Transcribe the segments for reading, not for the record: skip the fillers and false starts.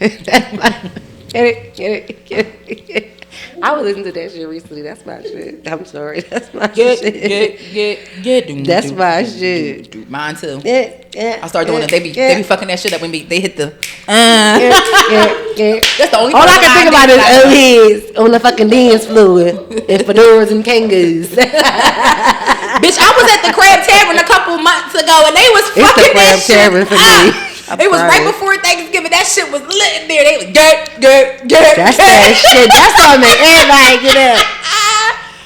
Get it. I was listening to that shit recently. That's my shit. I'm sorry. That's my shit. Get. That's my shit. Mine too. Yeah. I start doing it. They be fucking that shit up when they hit the. Yeah. That's the only. All I can think about is heads on the fucking dance floor and fedoras and kangaroos. Bitch, I was at the Crab Tavern a couple months ago and they was fucking that shit Tavern for me. It was right before Thanksgiving. That shit was lit in there. They was get. That's that shit. That's all make everybody get up.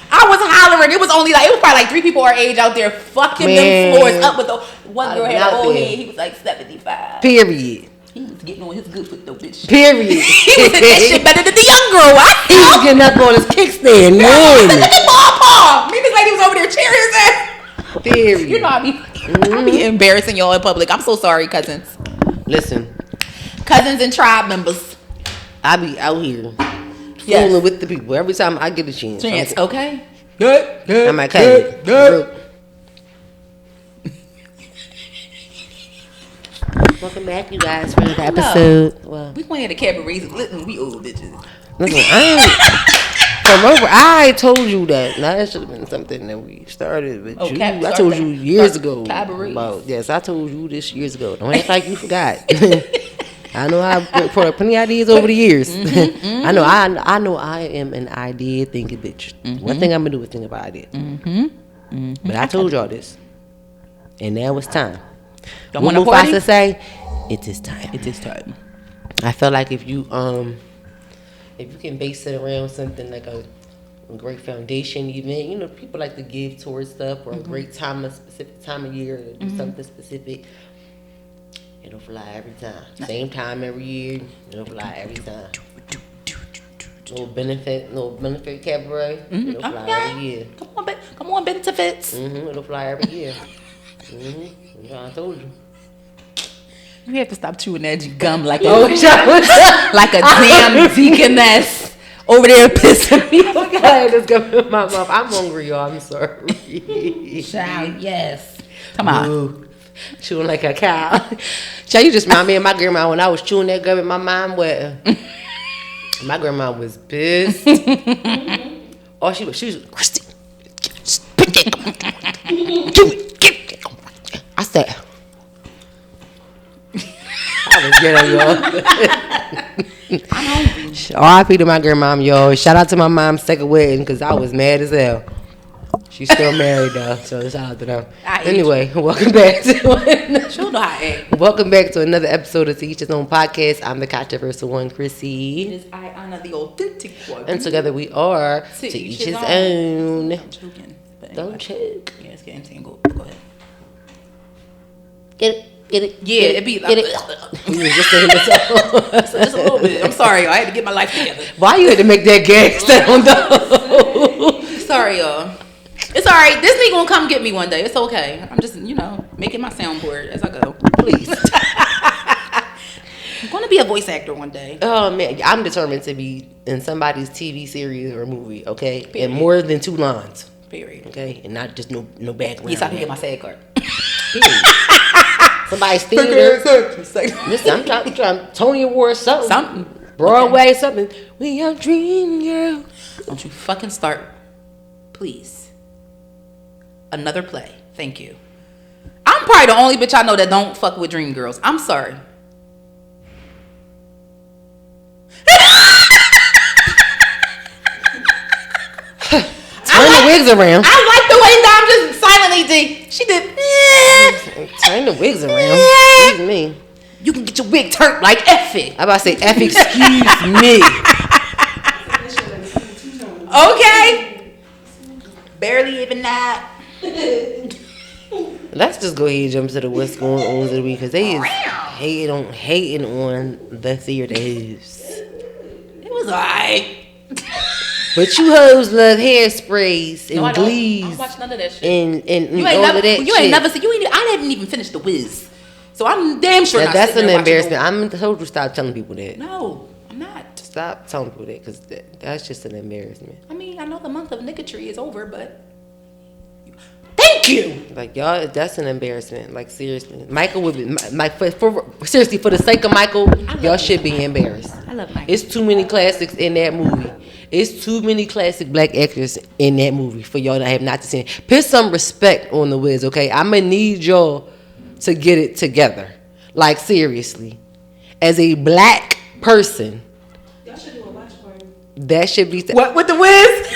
I was hollering. It was probably like 3 people our age out there fucking them floors up with the one girl had an old head. He was like 75. Period. He was getting on his good foot though, bitch. Period. He was hitting that shit better than the young girl. He was getting up on his kickstand. Look at the paw. Me and this lady was over there cheering his ass. Period. You know I be embarrassing y'all in public. I'm so sorry, cousins. Listen, cousins and tribe members. I be out here fooling with the people every time I get a chance. Okay. Good. I'm like, hey, good. Welcome back, you guys, for another episode. Well, we went to cabarets. Listen, we old bitches. Listen, I told you that. Now that should have been something that we started with you. I told you years ago. Yes, I told you this years ago. Don't act like you forgot. I know I've put up plenty of ideas over the years. I know I am an idea thinking bitch. One thing I'm gonna do is think about ideas. But I told y'all this, and now it's time. Don't want to party? To say, it is time. It is time. I feel like if you can base it around something like a great foundation event, you know, people like to give towards stuff, or a great time, a specific time of year, or do something specific. It'll fly every time. Same time every year. It'll fly every time. No benefit cabaret. It'll fly every year. Come on, benefits. It'll fly every year. I told you. You have to stop chewing that gum like a damn deaconess over there pissing me off. Just come in my mouth. I'm hungry, y'all. I'm sorry. Child, yes. Come on. Ooh. Chewing like a cow. Child, you just remind me of my grandma when I was chewing that gum in my mind. My grandma was pissed. Oh, she was Christy. I said, I was getting y'all. I'm hungry. R.I.P. to my grandma, y'all. Shout out to my mom's second wedding because I was mad as hell. She's still married though, so shout out to them. Anyway, welcome back to welcome back to another episode of CHRISSIE I'm the controversial one, CHRISSIE. It is I, Anna, the authentic one. And together we are to each his own. I'm joking. Don't choke. Yeah, it's getting tangled. Go ahead. Get it. Yeah, it be like. Get it. You were just saying this. Just a little bit. I'm sorry, y'all. I had to get my life together. Why you had to make that gag sound though? Sorry, y'all. It's alright. This nigga gonna come get me one day. It's okay. I'm just, making my soundboard as I go. Please. I'm gonna be a voice actor one day. Oh man, I'm determined to be in somebody's TV series or movie. Okay, Period. And more than 2 lines. Period. Okay, and not just no background. Yes, I can get my SAG card. Somebody stealing it. Listen, I'm trying Tony Award something. Broadway something. We are dream girl. Don't you fucking start, please. Another play. Thank you. I'm probably the only bitch I know that don't fuck with dream girls. I'm sorry. Turn the wigs around. I like the way Dom just silently did. She did. Turn the wigs around. Excuse me. You can get your wig turned like Effie. I'm about to say F excuse me. Okay. Barely even that. Let's just go ahead and jump to the what's going on this week because they is hating on the theaters. It was alright. But you hoes love hairsprays and glees. I don't watch none of that shit. And all of that shit. You ain't never seen. I didn't even finish The Wiz. So I'm damn sure that's an embarrassment. I'm told you stop telling people that. No, I'm not. Stop telling people that because that's just an embarrassment. I mean, I know the month of niggatry is over, but thank Thank you. Like, y'all, that's an embarrassment. Like, seriously. Michael would be, seriously, for the sake of Michael, y'all should be embarrassed. I love Michael. It's too many classics in that movie. It's too many classic black actors in that movie for y'all to have not to see. Put some respect on the Wiz, okay? I'm going to need y'all to get it together. Like, seriously. As a black person. Y'all should do a watch party. That should be... What, with the Wiz?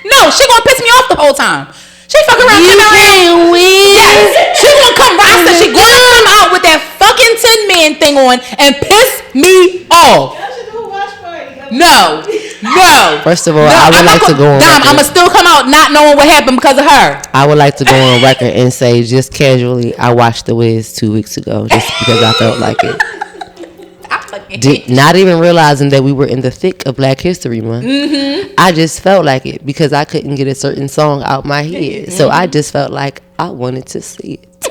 No, she gonna piss me off the whole time. She fucking around. You can't win. Yes, she gonna come. I said she gonna come out with that fucking Tin Man thing on and piss me off. Y'all should do a watch party. No. First of all, I would like to go on record. I'ma still come out not knowing what happened because of her. I would like to go on record and say, just casually, I watched The Wiz 2 weeks ago just because I felt like it. Not even realizing that we were in the thick of Black History Month. Mm-hmm. I just felt like it because I couldn't get a certain song out my head. Mm-hmm. So I just felt like I wanted to see it.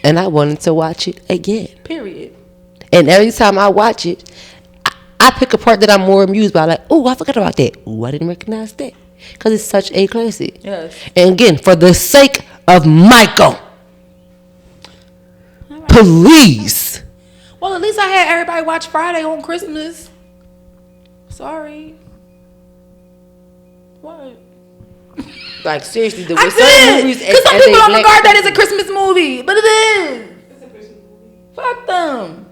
And I wanted to watch it again. Period. And every time I watch it, I pick a part that I'm more amused by. Like, oh, I forgot about that. Oh, I didn't recognize that. Because it's such a classic. Yes. And again, for the sake of Michael, right. Please. Well, at least I had everybody watch Friday on Christmas. Sorry. What? Like, seriously, the I did. Because some people don't regard that as a Christmas movie. But it is. It's a Christmas movie. Fuck them.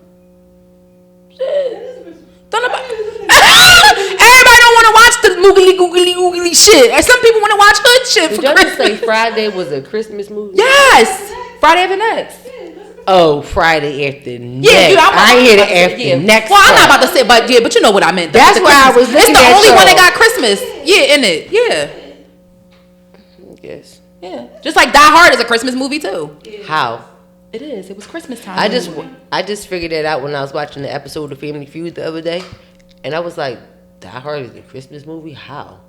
Shit. Don't nobody. Everybody don't want to watch the googly shit. And some people want to watch hood shit Did for y'all Christmas. just say Friday was a Christmas movie? Yes. Friday after next. Oh, Friday after next. Yeah, I hear the after next. Well, I'm not about to say, but but you know what I meant. That's why I was looking at It's the only y'all. one that got Christmas. Yeah, in it. Yeah. Yes. Yeah. Just like Die Hard is a Christmas movie too. How? It is. It was Christmas time. I just figured that out when I was watching the episode of Family Feud the other day, and I was like, Die Hard is a Christmas movie? How?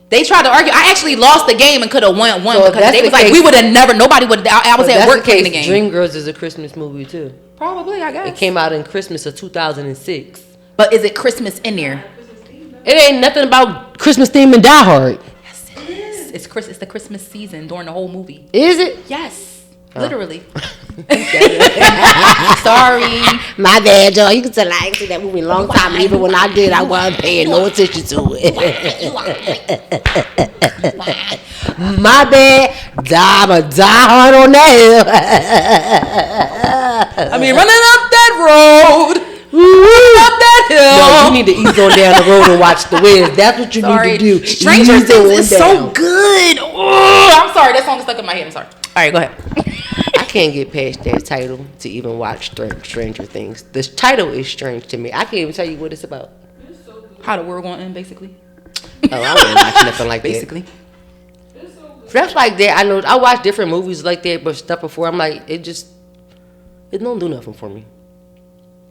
They tried to argue. I actually lost the game and could have won So because they was like, we would have never. Nobody would. I was at work playing the game. Dreamgirls is a Christmas movie too. Probably, I guess. It came out in Christmas of 2006. But is it Christmas in there? It ain't nothing about Christmas theme in Die Hard. Yes, it is. It's the Christmas season during the whole movie. Is it? Yes. Literally. Sorry. My bad, y'all. You can tell I ain't seen that movie a long time. And even when I did, I wasn't paying no attention to it. My bad. I'm a die hard on that. I mean, running up that road. Up that hill. No, you need to ease on down the road and watch The Wiz. That's what you need to do. Stranger Things is so good. Oh, I'm sorry. That song is stuck in my head. I'm sorry. All right, go ahead. I can't get past that title to even watch Stranger Things. The title is strange to me. I can't even tell you what it's about. How the world gonna end, basically. Oh, I wouldn't watch nothing like basically. that. Stuff like that. I know. I watch different movies like that, but stuff before I'm like, it don't do nothing for me.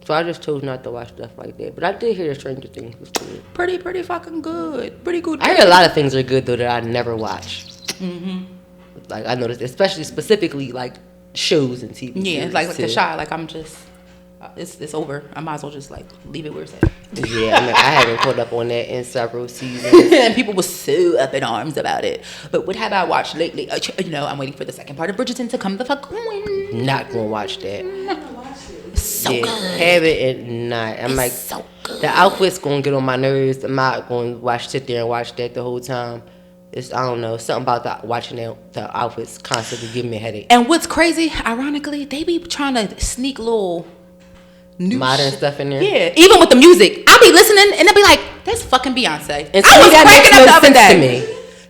So I just chose not to watch stuff like that. But I did hear the Stranger Things was good. Pretty fucking good. Pretty good. I hear a lot of things are good though that I never watch. Mm-hmm. Like I noticed, especially specifically like shows and TV. Yeah, like The Shy. Like I'm just, it's over. I might as well just like leave it where it's at. Yeah, I haven't caught up on that in several seasons. And people were so up in arms about it. But what have I watched lately? I'm waiting for the second part of Bridgerton to come the fuck on. Not gonna watch that. So good. Have it and not. I'm like, so good. The outfit's gonna get on my nerves. I'm not gonna sit there and watch that the whole time. I don't know, something about watching the outfits constantly giving me a headache. And what's crazy, ironically, they be trying to sneak little new modern stuff in there. Yeah, even with the music, I'll be listening and they'll be like, "That's fucking Beyonce." And I was cracking up the other day. To me.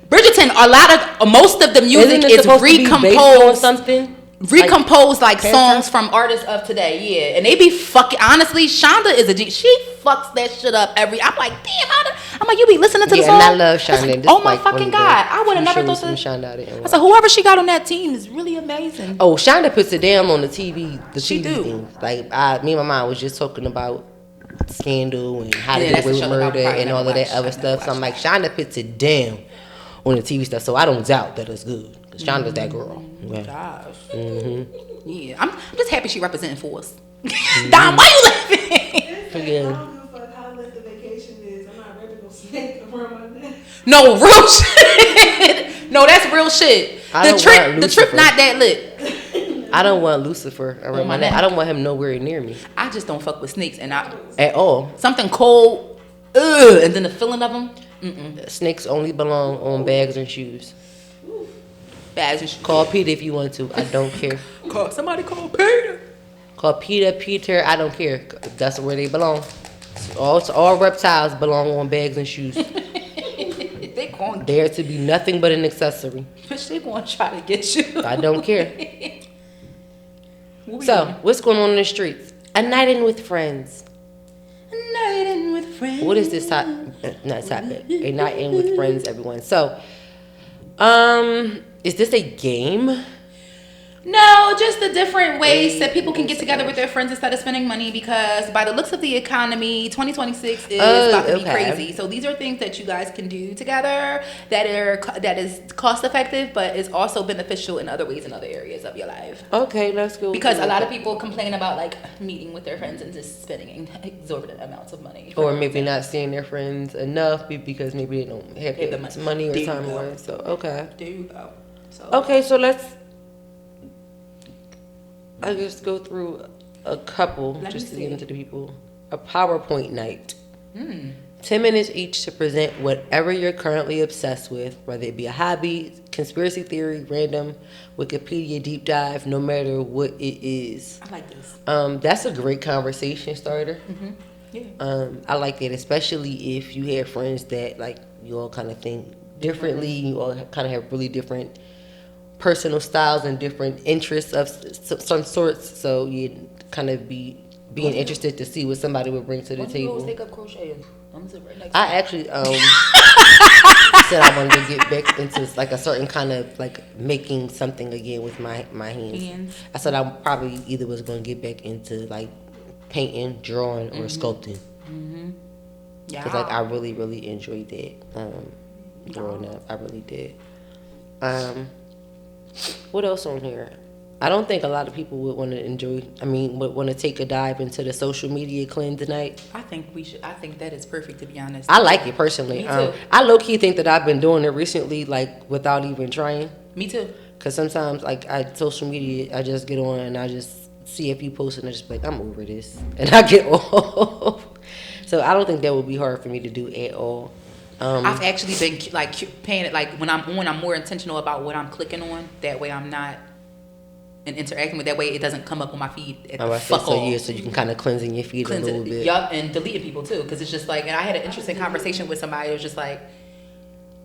Bridgerton, most of the music is recomposed. Something. Recomposed like songs from artists of today, yeah, and they be fucking. Honestly, Shonda is a G. She fucks that shit up every. I'm like, damn, I'm like, you be listening to the song. And I love Shonda. Like, oh my fucking god, I would have never thought that. Shonda I said, whoever she got on that team is really amazing. Oh, Shonda puts it down on the TV. She do. Thing. Like me and my mom was just talking about Scandal and How to Get Away with Murder and all of that other stuff. So I'm like, Shonda puts it down on the TV stuff. So I don't doubt that it's good. Cause Shonda's that girl. Yeah. Gosh. Mm-hmm. Yeah, I'm just happy she representing for us. Dom, why you laughing? I don't give a fuck how lit the vacation is. I'm not ready to go snake around my neck. No, real shit. No, that's real shit. I don't want The trip Lucifer. not that lit. I don't want Lucifer around my neck. I don't want him nowhere near me I just don't fuck with snakes, and at all. something cold, and then the feeling of them. Snakes only belong on bags and shoes. Bags and shit. Call Peter if you want to. I don't care. Somebody call Peter. Call Peter. I don't care. That's where they belong. All reptiles belong on bags and shoes. They going There to be nothing but an accessory. bitch, they gonna try to get you. I don't care. What we So, doing? what's going on in the streets? A night in with friends. A night in with friends. What is this topic? Not topic. A night in with friends, everyone. So, is this a game? No, just the different ways that people can get together with their friends instead of spending money, because by the looks of the economy, 2026 is about to be crazy. So these are things that you guys can do together that is cost effective, but is also beneficial in other ways in other areas of your life. Okay, let's go. Because a lot of people complain about like meeting with their friends and just spending exorbitant amounts of money. Or maybe not seeing their friends enough because maybe they don't have the money or time for it. So, okay. There you go. So, Okay, so I just go through a couple just to get into the people. A PowerPoint night. 10 minutes each to present whatever you're currently obsessed with, whether it be a hobby, conspiracy theory, random, Wikipedia deep dive, no matter what it is. I like this. That's a great conversation starter. Yeah. I like that, especially if you have friends that like you all kind of think differently. You all kind of have really different personal styles and different interests of some sorts. So you'd kind of being interested to see what somebody would bring to the table. Always take up crocheting. I'm gonna sit right next. I actually said I wanted to get back into like a certain kind of like making something again with my hands. I said I probably either was going to get back into like painting, drawing, or sculpting. Yeah. Because like I really, really enjoyed that growing up. I really did. What else on here? I don't think a lot of people would want to would want to take a dive into the social media cleanse tonight. I think we should. I think that is perfect, to be honest. I like it personally. Me too. I low key think that I've been doing it recently, like without even trying. Me too. Cause sometimes like social media, I just get on and I just see a few posts and I just be like, I'm over this, and I get off. So I don't think that would be hard for me to do at all. I've actually been like paying it, like when I'm on, I'm more intentional about what I'm clicking on. That way I'm not and interacting with. That way it doesn't come up on my feed at the fuck so all. yeah, so you can kind of cleansing your feed a little bit. Yup, and deleting people too, because it's just like, and I had an interesting conversation with somebody. It was just like,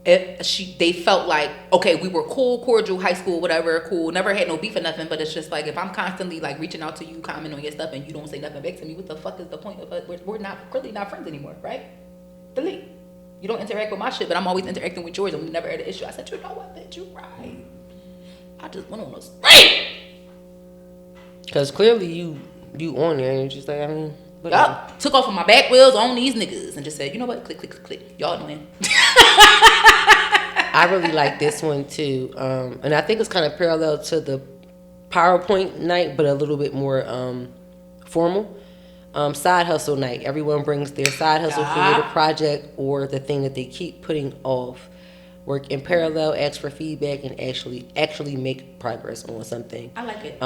they felt like, okay, we were cool, cordial, high school, whatever, cool, never had no beef or nothing, but it's just like, if I'm constantly like reaching out to you, commenting on your stuff, and you don't say nothing back to me, what the fuck is the point of it? We're not really not friends anymore, right? Delete. You don't interact with my shit, but I'm always interacting with yours, and we never had an issue. I said, you know what, bitch, you right. I just went on a spree. Cause clearly you on there and you're just like, I mean, Yup. Took off on my back wheels on these niggas and just said, you know what, click, click, click. Y'all doing. I really like this one too, and I think it's kind of parallel to the PowerPoint night, but a little bit more formal. Side hustle night. Everyone brings their side hustle, creative project, or the thing that they keep putting off. Work in parallel, ask for feedback, and actually make progress on something. I like it.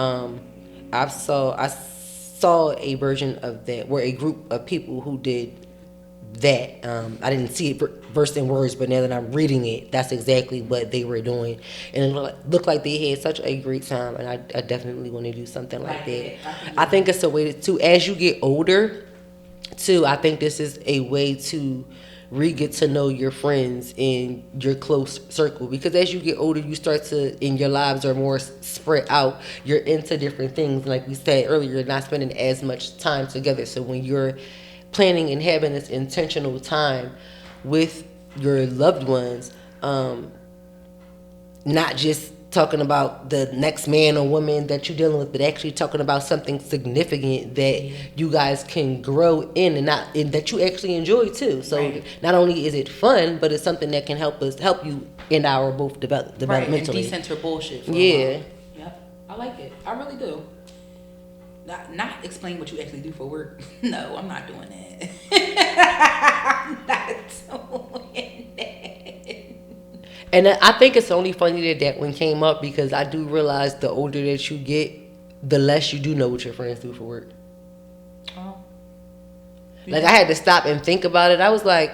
I saw a version of that where a group of people who did that. I didn't see it versed in words, but now that I'm reading it, that's exactly what they were doing, and it looked like they had such a great time. And I definitely want to do something like that. I think it's a way to, as you get older, too. I think this is a way to get to know your friends in your close circle, because as you get older, you start to, and your lives are more spread out. You're into different things. Like we said earlier, you're not spending as much time together. So when you're planning and having this intentional time with your loved ones, not just talking about the next man or woman that you're dealing with, but actually talking about something significant that you guys can grow in, and that you actually enjoy too. So not only is it fun, but it's something that can help you in our both developmentally. Right, and decenter bullshit. Yeah. Yep. I like it. I really do. Not explain what you actually do for work. No, I'm not doing that. I'm not doing that. And I think it's only funny that one came up because I do realize the older that you get, the less you do know what your friends do for work. Oh. Like, I had to stop and think about it. I was like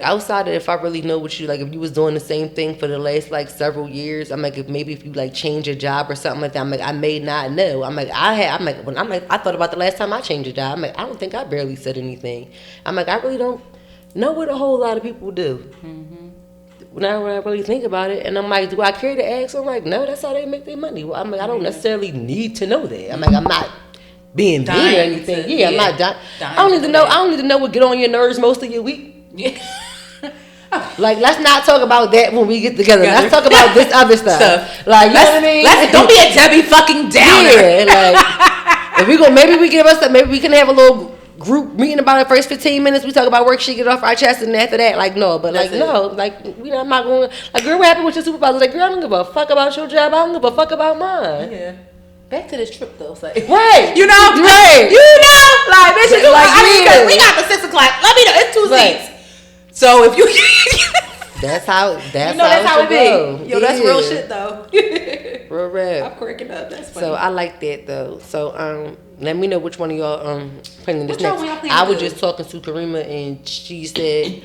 outside of if I really know what you, like, if you was doing the same thing for the last, like, several years, I'm like, if you, like, change your job or something like that, I'm like, I may not know. I thought about the last time I changed a job. I'm like, I don't think I barely said anything. I'm like, I really don't know what a whole lot of people do. Now when I really think about it, and I'm like, do I care to ask? I'm like, no, that's how they make their money. Well, I'm like, I don't necessarily need to know that. I'm like, I'm not being mean or anything. I'm not dying. I don't need to know. I don't need to know what get on your nerves most of your week. Yeah. Like, let's not talk about that when we get together. Let's talk about this other stuff. Like, you know what I mean? Don't be a Debbie fucking downer. Yeah, like, if we go, maybe we can have a little group meeting about the first 15 minutes. We talk about work shit, get off our chest, and after that, like, no. But, like, no. Like, I'm not going, like, girl, what happened with your supervisor? Like, girl, I don't give a fuck about your job. I don't give a fuck about mine. Yeah. Back to this trip, though. Like, right. You know? Right. Like, bitch, we got the 6 o'clock. Let me know. It's 2 seats. So if you that's how it be. Yo, that's real shit though. real. I'm cracking up. That's funny. So I like that though. So let me know which one of y'all planning this next. I was just talking to Karima and she said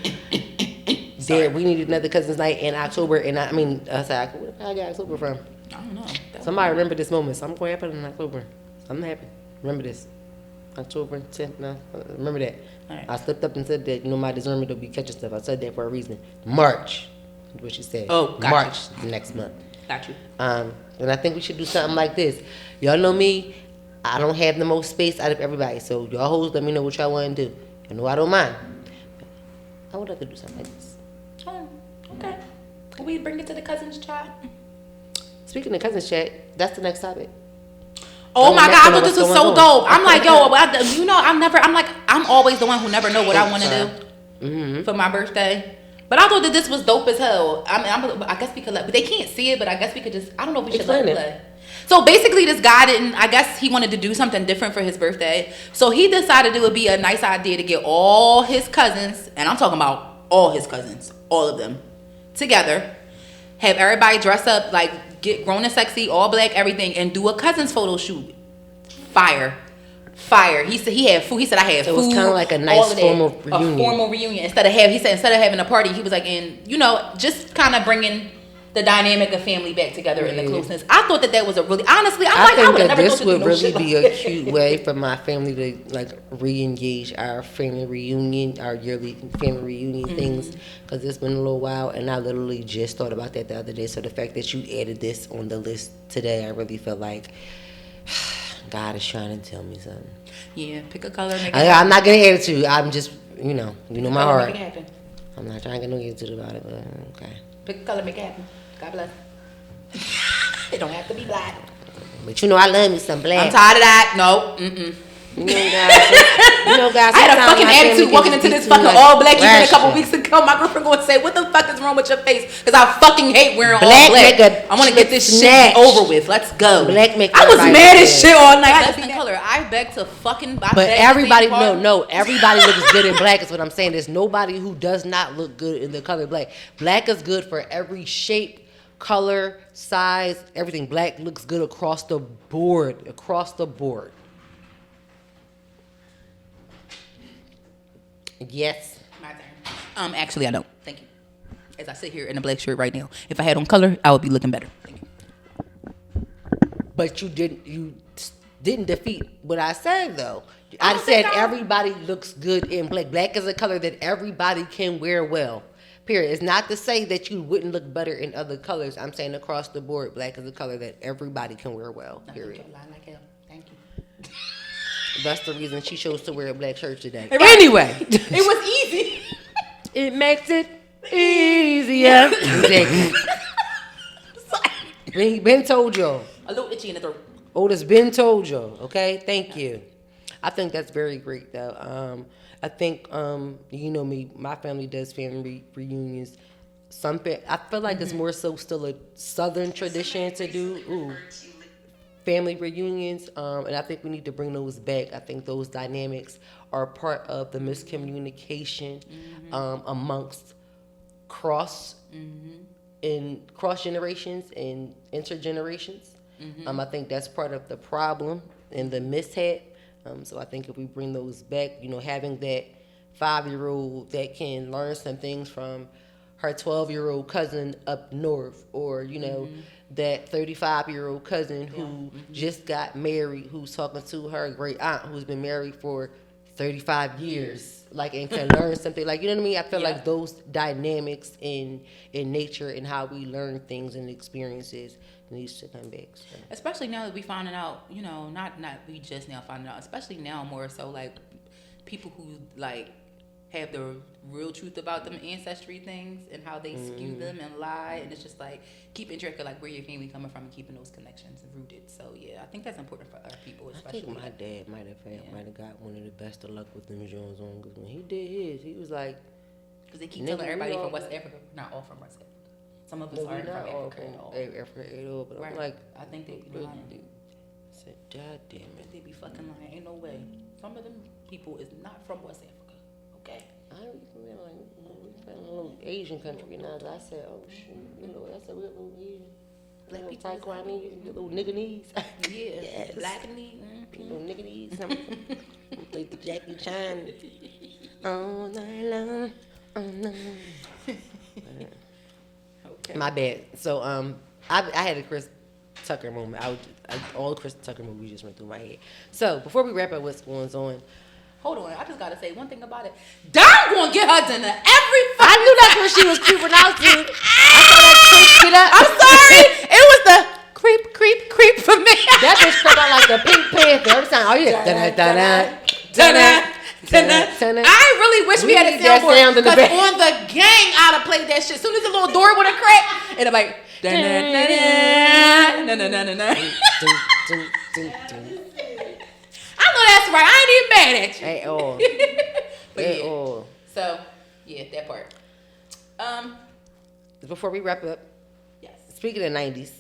that we needed another cousins night in October, and I was like, where the hell I got October from? I don't know. Somebody remember this moment, so I'm going to happen in October. I'm happy. Remember this. October 10th. No, remember that. Right. I slipped up and said that, my discernment will be catching stuff. I said that for a reason. March, what she said. Oh, got March next month. Got you. And I think we should do something like this. Y'all know me. I don't have the most space out of everybody. So y'all hoes, let me know what y'all want to do. You know I don't mind. I would like to do something like this. Oh, okay. Can we bring it to the cousins chat? Speaking of cousins chat, that's the next topic. Oh my God, I thought this was so dope. I'm like, yo, I'm always the one who never know what I want to do for my birthday. But I thought that this was dope as hell. I guess we could but they can't see it, but I guess we could just, I don't know if we should let it play. So basically this guy I guess he wanted to do something different for his birthday. So he decided it would be a nice idea to get all his cousins, and I'm talking about all his cousins, all of them, together. Have everybody dress up, like, get grown and sexy, all black, everything, and do a cousins photo shoot. Fire. He said he had food. He said I had food. It was kind of like a nice formal reunion. A formal reunion. Instead of having a party, he was like, just kind of bringing the dynamic of family back together and the closeness. I thought that was a really, honestly, I would have never this would really be a cute way for my family to, like, re-engage our family reunion, our yearly family reunion things, because it's been a little while, and I literally just thought about that the other day. So the fact that you added this on the list today, I really felt like God is trying to tell me something. Yeah, pick a color. I'm not gonna add it to you. I'm just, you know my heart. Make it happen. I'm not trying to get no attitude about it, but okay. Pick a color, make it happen. God bless. It don't have to be black. But I love me some black. I'm tired of that. No. Guys. I had a fucking attitude walking into this fucking all black event a couple weeks ago. My girlfriend going to say, "What the fuck is wrong with your face?" Because I fucking hate wearing all black. I want to get this shit over with. Let's go. I was mad as shit all night. That's the color. I beg to fucking. But everybody, everybody looks good in black. Is what I'm saying. There's nobody who does not look good in the color black. Black is good for every shape, color, size, everything. Black looks good across the board. Yes. My turn. Actually, I don't. Thank you. As I sit here in a black shirt right now, if I had on color, I would be looking better. Thank you. But you didn't defeat what I said though. I said everybody looks good in black. Black is a color that everybody can wear well. Period. It's not to say that you wouldn't look better in other colors. I'm saying across the board, black is a color that everybody can wear well. Period. Thank you. That's the reason she chose to wear a black shirt today. Anyway. It was easy. It makes it easier. Ben told y'all. A little itchy in the throat. Otis Ben told y'all. Okay? Thank you. I think that's very great, though. I think, you know me, my family does family reunions. I feel like it's more so still a Southern tradition to do. Family reunions, and I think we need to bring those back. I think those dynamics are part of the miscommunication amongst cross in cross generations and intergenerations. I think that's part of the problem and the mishap. So I think if we bring those back, having that 5-year-old that can learn some things from her 12-year-old cousin up north, or that 35-year-old cousin who just got married, who's talking to her great aunt who's been married for 35 years, and can learn something, you know what I mean? I feel like those dynamics in nature and how we learn things and experiences needs to come back. So. Especially now that we finding out, not we just now finding out, especially now more so people who have the real truth about them ancestry things and how they skew them and lie, and it's just keeping track of where your family coming from and keeping those connections rooted. So yeah, I think that's important for our people, especially. I think my dad might have got one of the best of luck with them Jones on, because when he did his, he was like, because they keep telling everybody from West Africa, not all from West Africa. Some of us aren't from Africa at all. Africa at all, but right. I think they be lying. I said, God damn it. They be fucking lying. Ain't no way. Some of them people is not from West Africa. Okay. I don't even we found a little Asian country now. I said, oh shoot, I said we got little Asian. Little Taekwondo, little nigga knees. Yeah. Yes. Black knees. Little nigga knees. Play the Jackie Chan all night long. Oh no. Okay. My bad. So I had a Chris Tucker moment. All the Chris Tucker movies just went through my head. So before we wrap up what's going on. Hold on, I just gotta say one thing about it. Dom gonna get her dinner every I knew that's what she was creeping out to. I saw that creep get up. I'm sorry. It was the creep for me. That bitch crept out like the Pink Panther every time. Oh yeah. I really wish we had a soundboard, because on the gang I'd have played that shit. As soon as the little door would have cracked, it'd like I know that's right. I ain't even mad at you. At all. At all. So, yeah, that part. Before we wrap up, yes. Speaking of 90s,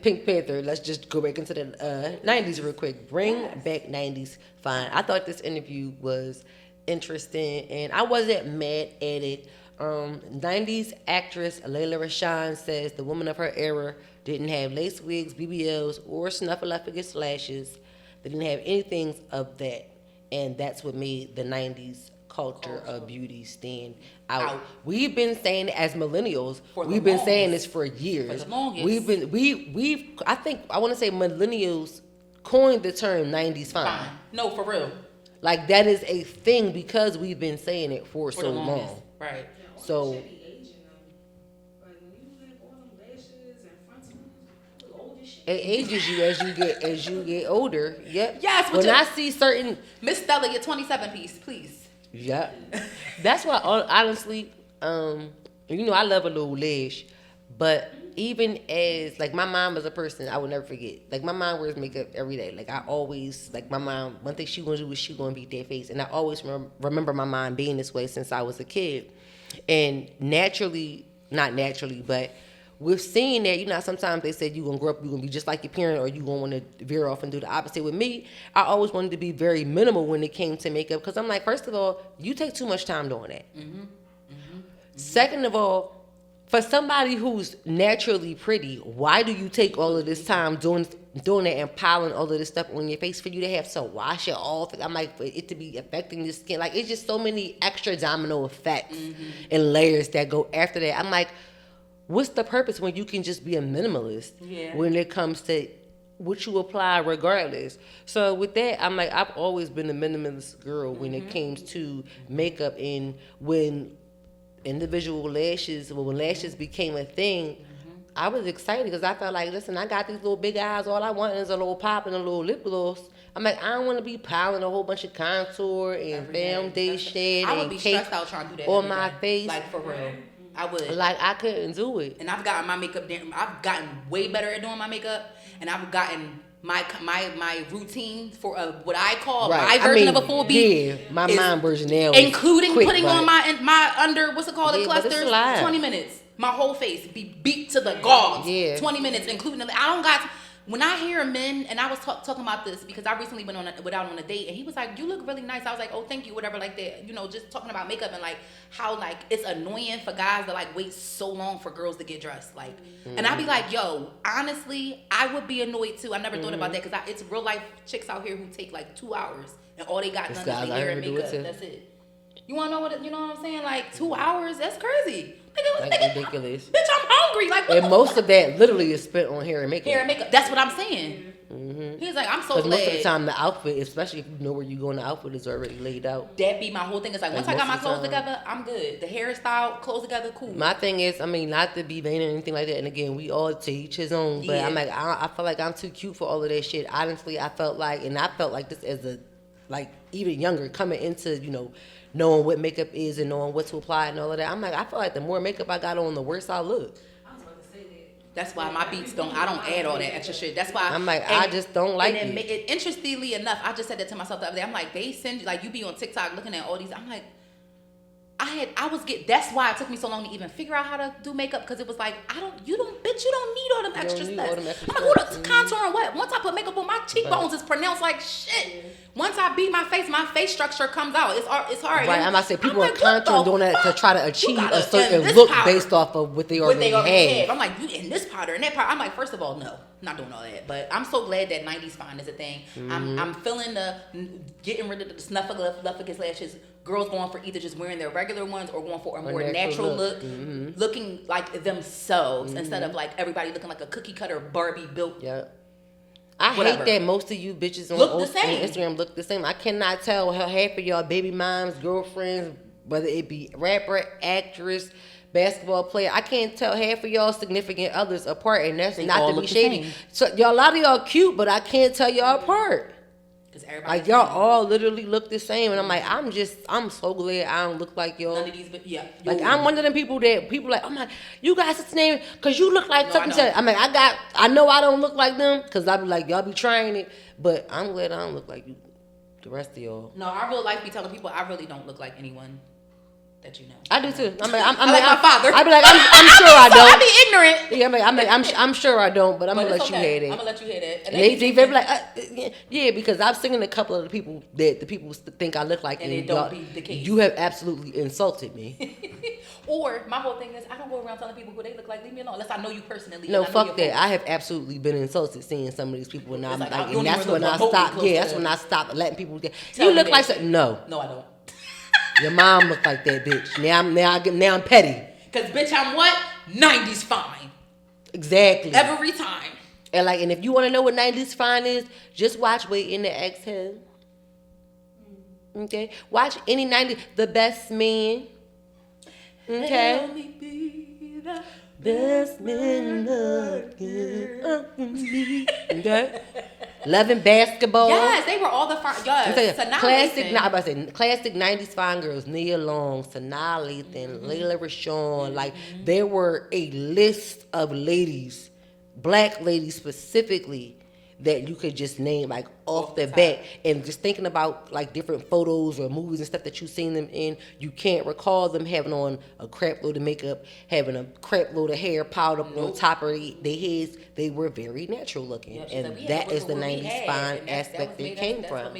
Pink Panther, let's just go back into the 90s real quick. Bring back 90s fine. I thought this interview was interesting, and I wasn't mad at it. 90s actress Layla Rashawn says the woman of her era didn't have lace wigs, BBLs, or snuffleupagus lashes. They didn't have anything of that, and that's what made the 90s culture of beauty stand out. We've been saying it as millennials. We've been saying this for years. For the longest. I think I want to say millennials coined the term 90s fine. No, for real. That is a thing because we've been saying it for so long. Right. So. It ages you as you get older. Yep. Yes. When I see certain Miss Stella, your 27 piece, please. Yeah. That's why honestly, I love a little lash, but even as my mom was a person I would never forget. My mom wears makeup every day. I always my mom. One thing she gonna do is she gonna beat that face, and I always remember my mom being this way since I was a kid, and not naturally, but. We've seen that, sometimes they said you're going to grow up, you're going to be just like your parent, or you're going to want to veer off and do the opposite. With me, I always wanted to be very minimal when it came to makeup, because I'm like, first of all, you take too much time doing that. Second of all, for somebody who's naturally pretty, why do you take all of this time doing that and piling all of this stuff on your face for you to have to wash it off? I'm like, for it to be affecting your skin. It's just so many extra domino effects and layers that go after that. I'm like, what's the purpose when you can just be a minimalist when it comes to what you apply regardless? So with that, I'm like, I've always been a minimalist girl when it comes to makeup, and when individual lashes, when lashes became a thing, I was excited because I felt like, listen, I got these little big eyes. All I want is a little pop and a little lip gloss. I'm like, I don't want to be piling a whole bunch of contour and foundation I would and be cake stressed out trying to do that on my face. For real. I would. I couldn't do it. And I've gotten my makeup. I've gotten way better at doing my makeup, and I've gotten my routine for what I call my version of a full beat. Yeah, my mom version now, including putting on my under what's it called, the clusters. 20 minutes. My whole face be beat to the gauze. Yeah. 20 minutes, including I don't got. when I hear men, and I was talking about this because I recently went out on a date, and he was like, "You look really nice." I was like, "Oh, thank you," whatever, like that. You know, just talking about makeup and like how like it's annoying for guys to like wait so long for girls to get dressed. Like, and I'd be like, "Yo, honestly, I would be annoyed too." I never thought about that because it's real life chicks out here who take like 2 hours and all they got done is their hair and makeup. That's it. You wanna know what I'm saying? Like 2 hours? That's crazy. Like ridiculous. Bitch, I'm hungry. Like, and most of that literally is spent on hair and makeup. Hair and makeup. That's what I'm saying. Mm-hmm. He's like, I'm so glad. Because most of the time, the outfit, especially if you know where you're going, the outfit is already laid out. That be my whole thing. It's like once I got my clothes together, I'm good. The hairstyle, clothes together, cool. My thing is, I mean, not to be vain or anything like that. And again, we all to each his own. But I'm like, I feel like I'm too cute for all of that shit. Honestly, I felt like this as a, like, even younger, coming into, you know, knowing what makeup is and knowing what to apply and all of that. I'm like, I feel like the more makeup I got on, the worse I look. I was about to say that. That's why my beats I don't add all that extra shit. That's why I'm like, I just don't like it. Interestingly enough, I just said that to myself the other day. I'm like, they send you, like, you be on TikTok looking at all these. I'm like, that's why it took me so long to even figure out how to do makeup, because it was like, you don't need all them extra steps. I'm like, who the contouring what? Once I put makeup on, my cheekbones is pronounced like shit. Once I beat my face structure comes out. It's hard. Right, I'm about to say, people are contouring doing that to try to achieve a certain look based off of what they already have. I'm like, you in this powder and that powder. I'm like, first of all, no, not doing all that. But I'm so glad that 90s fine is a thing. Mm-hmm. I'm feeling getting rid of the snuffleupagus lashes. Girls going for either just wearing their regular ones or going for a more natural look, looking like themselves instead of like everybody looking like a cookie cutter Barbie built. Yeah. I hate that most of you bitches on Instagram look the same. I cannot tell how half of y'all baby moms, girlfriends, whether it be rapper, actress, basketball player, I can't tell half of y'all significant others apart, and that's not to be shady. So a lot of y'all cute, but I can't tell y'all apart. Like y'all all literally look the same, and I'm like, I'm so glad I don't look like y'all. None of these, like I'm one of them people that people like, oh my, you guys what's name? Cause you look like something. I'm like, I know I don't look like them, cause I be like, y'all be trying it, but I'm glad I don't look like you, the rest of y'all. No, I real life be telling people I really don't look like anyone that you know. I do too. I'm like my father. I be like, I'm sure I don't. I be ignorant. Yeah, I'm sure I don't, but I'm gonna let you hear that. I'm gonna let you hear that. And they be like, yeah, because I've seen a couple of the people that the people think I look like, and it don't be the case. You have absolutely insulted me. Or my whole thing is, I don't go around telling people who they look like. Leave me alone, unless I know you personally. No, fuck that. I have absolutely been insulted seeing some of these people, and I'm like, and that's when I stop. Yeah, that's when I stop letting people get. You look like something. No, I don't. Your mom look like that, bitch. Now I'm petty. Cause bitch, I'm what? 90s fine. Exactly. Every time. And if you want to know what 90s fine is, just watch Waiting to Exhale. Okay, watch any 90s. The Best Man. Okay. Let me be the best man okay. Loving Basketball. Yes, they were all the fine. Yes, classic 90s fine girls. Nia Long, Sanaa Lathan, Layla Rashawn. Like, there were a list of ladies, black ladies specifically, that you could just name like off the bat, and just thinking about like different photos or movies and stuff that you've seen them in, you can't recall them having on a crap load of makeup, having a crap load of hair piled up on top of their heads. They were very natural looking, and that is the 90s fine aspect they came from.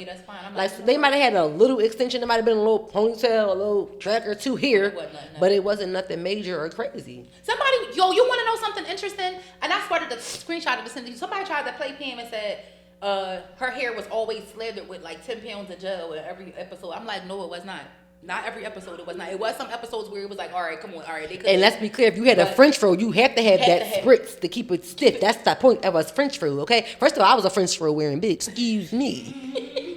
Like, so they might have had a little extension, there might have been a little ponytail, a little track or two here, but it wasn't nothing major or crazy. Somebody, you want to know something interesting? And I started the screenshot of the sentence. Somebody tried to play Pam and said her hair was always slathered with like 10 pounds of gel in every episode. I'm like, no, it was not. Not every episode, it was not. It was some episodes where it was like, all right, come on, all right. And let's be clear, if you had a French fro, you have to have that spritz to keep it stiff. That's the point of a French fro, okay? First of all, I was a French fro wearing big. Excuse me.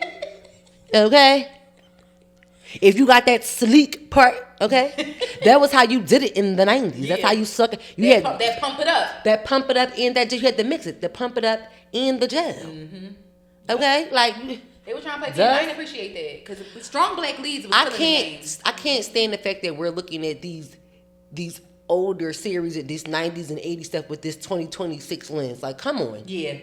Okay? If you got that sleek part, okay? That was how you did it in the 90s. Yeah. That's how you suck it. You had that pump it up. That pump it up and that you had to mix it. The pump it up and the gel. Mm-hmm. Okay? Like, they were trying to play game. I didn't appreciate that, because strong black leads was killing the game. I can't stand the fact that we're looking at these older series, at this 90s and 80s stuff with this 2026 lens. Like, come on. Yeah.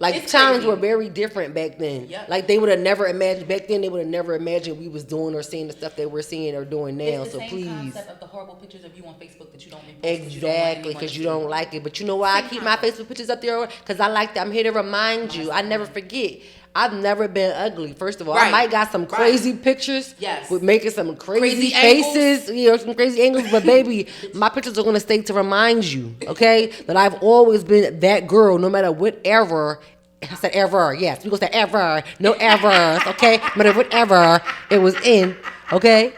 Like It's times crazy. were very different back then. Yep. Like they would have never imagined back then. They would have never imagined we was doing or seeing the stuff that we're seeing or doing now. It's the So same please, concept of the horrible pictures of you on Facebook that you don't repost. exactly, because you don't like it. But you know why I keep my Facebook pictures up there? Because I like that. I'm here to remind you. I never forget. I've never been ugly. First of all, I might got some crazy pictures. Yes. With making some crazy angles. faces, some crazy angles. But baby, my pictures are gonna stay to remind you, okay, that I've always been that girl, no matter whatever. I said ever, yes. We gonna say ever, no errors, okay? No matter whatever it was in, okay?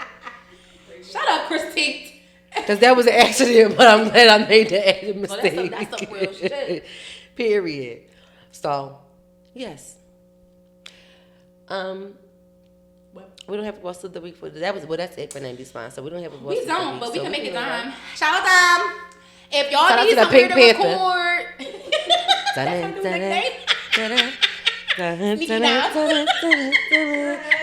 Shut up, Christine. Because that was an accident, but I'm glad I made that mistake. That's some real shit. Period. So, yes. We don't have what's of the week for that's it for 90s fine. So we don't have a what's We of the don't, week, but we so can make it go. time. Shout out time. If y'all Shout out need to the somewhere to Pink Panther. record.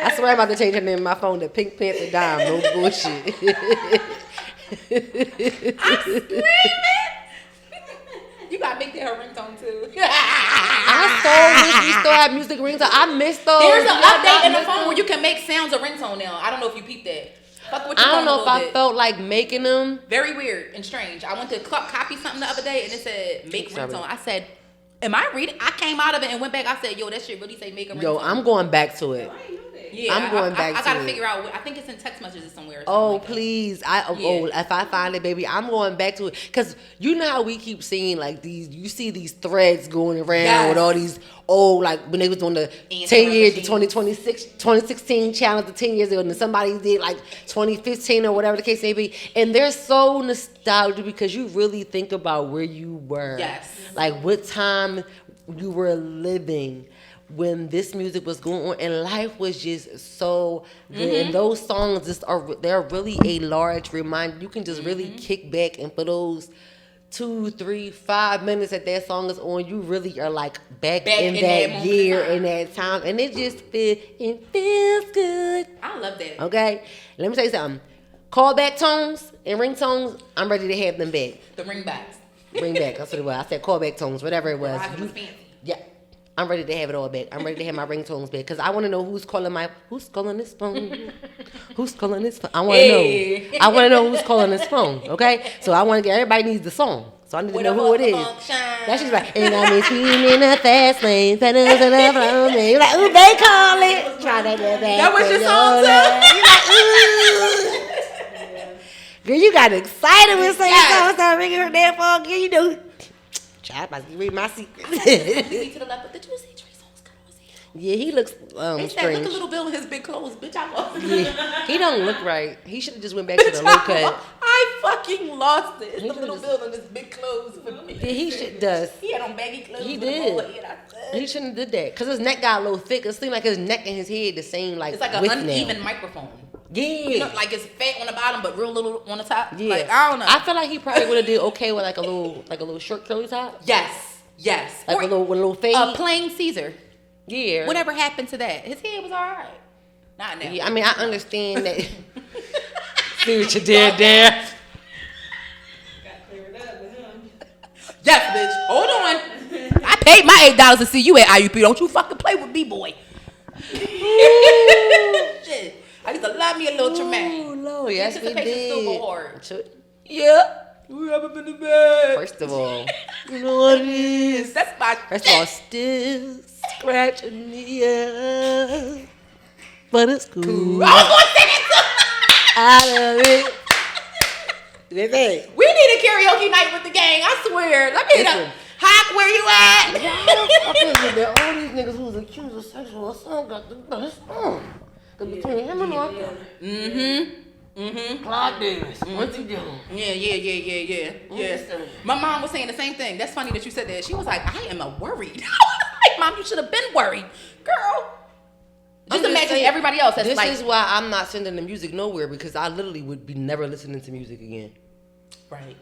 I swear I'm about to change her name in my phone to Pink Panther Dime. No bullshit. I'm screaming. You gotta make that her ringtone too. I so wish we still have music ringtone. I miss those. There's an Y'all update in the miss phone them? where you can make sounds of ringtone now. I don't know if you peeped that. Fuck with your I phone don't know a if little I bit. felt like making them. Very weird and strange. I went to copy something the other day and it said make Sorry. ringtone. I said, am I reading? I came out of it and went back. I said, yo, that shit really say make a ringtone. Yo, I'm going back to it. Yeah, I'm going back I to gotta it. figure out. I think it's in text messages somewhere. Or Oh, like that. please. Yeah. If I find it, baby, I'm going back to it. Because you know how we keep seeing, like, you see these threads going around Yes. with all these old, like, when they was doing the Answer 10 years, the machines. 2016 challenge, the 10 years ago, and then somebody did, like, 2015 or whatever the case may be. And they're so nostalgic because you really think about where you were. Yes. Like, what time you were living when this music was going on, and life was just so good. And those songs they're really a large reminder. You can just really kick back, and for those 2, 3, 5 minutes that song is on, you really are like back in that moment year, in time. in that time, and it just feels good. I love that. Okay, let me tell you something. Callback tones and ringtones, I'm ready to have them back. The ringbacks. Bring back. That's what it was. I said callback tones, whatever it was. Verizon was fancy. Yeah. I'm ready to have it all back. I'm ready to have my ringtones back because I want to know who's calling this phone. Who's calling this phone? I want to Hey. know. I want to know who's calling this phone. Okay, so I want to get everybody needs the song, so I need to know who it is. That's just like, and I'm between in the fast lane, pedals and the flow. You're like, ooh, they call it. Try to get back. That was to your song You're like, ooh. Girl, you got excited when saying Yes. started ringing her damn phone. Girl, you know. Child, I must read my secret. To the left, but did you see Trey Songz cut on his hair? Yeah, he looks They said, look strange. at Little Bill in his big clothes. Bitch, I lost it. Yeah, he don't look right. He should have just went back to the Bitch, low cut. I fucking lost it. It's He the Little should've Bill in his big clothes. Yeah, he should does. He had on baggy clothes. He with a bowl did. of hair. I said, He shouldn't have did that because his neck got a little thick. It seemed like his neck and his head the same like It's like an width uneven now. microphone. Yeah, You know, like it's fat on the bottom, but real little on the top. yeah. Like, I don't know. I feel like he probably would have did okay with like a little short curly top, Yes. like Or with a little fade. a plain Caesar. Yeah. Whatever happened to that? His head was all right. Not now. Yeah, I mean, I understand that. See what you did there. Got cleared up with him. Yes, bitch. Hold on. I paid my $8 to see you at IUP. Don't you fucking play with me, boy. Shit. I used to love me a little Tremaine. Oh Lord, yes we Anticipation still did. go hard. Yeah. We haven't been to bed. First of all, you know what it is. That's my First of all, still scratching me up, but it's cool. I was going to sing it Out of it. Listen, too. We need a karaoke night with the gang. I swear. Let me know. Listen. Hawk, where you at? I feel that all these niggas who was accused of sexual assault got the best song. Cause between him and Arthur, Clyde Davis, what's he doing? Yeah. My mom was saying the same thing. That's funny that you said that. She was like, I am worried. I was like, Mom, you should have been worried. Girl. Just imagine saying, everybody else that's this like. is why I'm not sending the music nowhere because I literally would be never listening to music again. Right.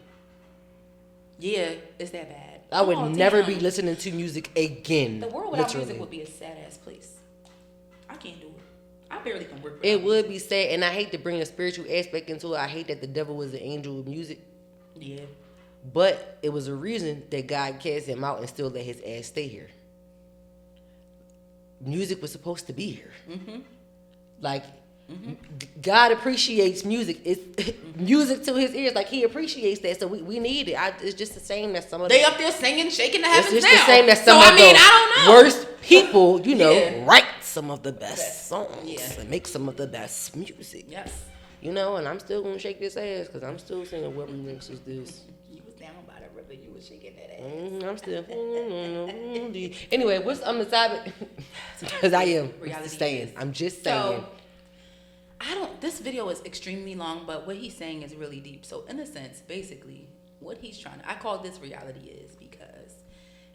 Yeah, it's that bad. I would Oh, never damn. be listening to music again. The world without literally. music would be a sad ass place. I can't do it. I barely can work. It without would music. be sad, and I hate to bring a spiritual aspect into it. I hate that the devil was the angel of music, Yeah. but it was a reason that God cast him out and still let his ass stay here. music was supposed to be here. Like, God appreciates music. It's music to his ears. Like, he appreciates that. So we need it. It's just the same as some of they up there singing, shaking the heavens it's now. just the same as some so of I mean, the I don't know. worst people, Yeah. write some of the best songs Yeah. and make some of the best music. Yes. And I'm still gonna shake this ass because I'm still singing what remix is this. You was down by the river. You was shaking that ass. I'm still. Anyway, what's on the topic? Because I am. Reality I'm just So, saying. this video is extremely long, but what he's saying is really deep. So in a sense, basically, what he's I call this reality is because